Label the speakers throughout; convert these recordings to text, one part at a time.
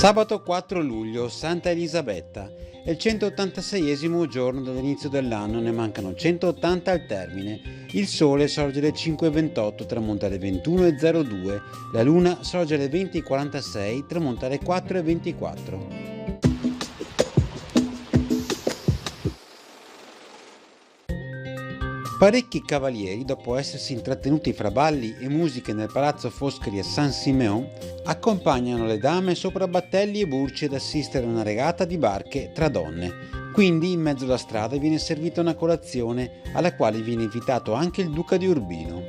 Speaker 1: Sabato 4 luglio, Santa Elisabetta. È il 186esimo giorno dall'inizio dell'anno, ne mancano 180 al termine. Il sole sorge alle 5:28, tramonta alle 21:02. La luna sorge alle 20:46, tramonta alle 4:24. Parecchi cavalieri, dopo essersi intrattenuti fra balli e musiche nel palazzo Foscari a Saint-Siméon, accompagnano le dame sopra battelli e burci ad assistere a una regata di barche tra donne. Quindi in mezzo alla strada viene servita una colazione alla quale viene invitato anche il duca di Urbino.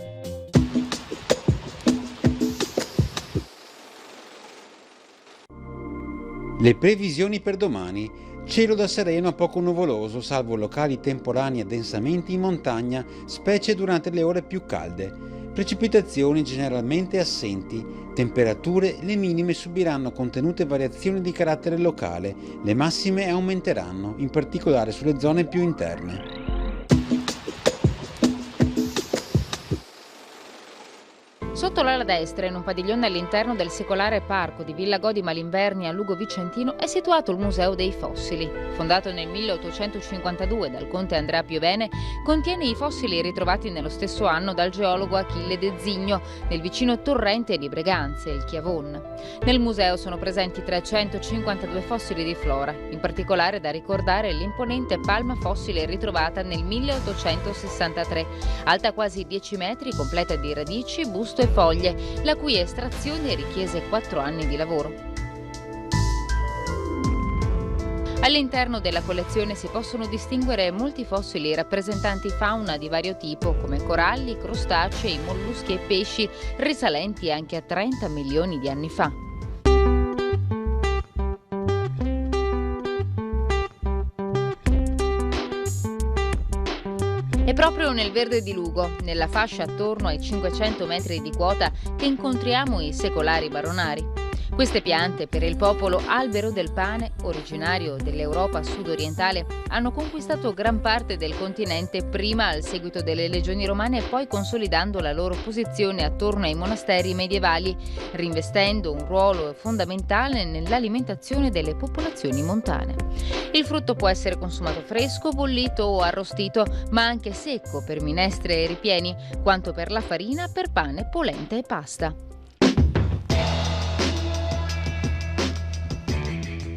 Speaker 1: Le previsioni per domani. Cielo da sereno a poco nuvoloso, salvo locali temporanei addensamenti in montagna, specie durante le ore più calde. Precipitazioni generalmente assenti. Temperature, le minime subiranno contenute variazioni di carattere locale, le massime aumenteranno, in particolare sulle zone più interne.
Speaker 2: Sotto l'ala destra, in un padiglione all'interno del secolare parco di Villa Godi Malinverni a Lugo Vicentino, è situato il Museo dei Fossili. Fondato nel 1852 dal conte Andrea Piovene, contiene i fossili ritrovati nello stesso anno dal geologo Achille De Zigno nel vicino torrente di Breganze, il Chiavon. Nel museo sono presenti 352 fossili di flora, in particolare da ricordare l'imponente palma fossile ritrovata nel 1863, alta quasi 10 metri, completa di radici, busto e foglie, la cui estrazione richiese 4 anni di lavoro. All'interno della collezione si possono distinguere molti fossili rappresentanti fauna di vario tipo, come coralli, crostacei, molluschi e pesci, risalenti anche a 30 milioni di anni fa. È proprio nel verde di Lugo, nella fascia attorno ai 500 metri di quota, che incontriamo i secolari baronari. Queste piante, per il popolo albero del pane, originario dell'Europa sud-orientale, hanno conquistato gran parte del continente prima al seguito delle legioni romane e poi consolidando la loro posizione attorno ai monasteri medievali, rivestendo un ruolo fondamentale nell'alimentazione delle popolazioni montane. Il frutto può essere consumato fresco, bollito o arrostito, ma anche secco per minestre e ripieni, quanto per la farina, per pane, polenta e pasta.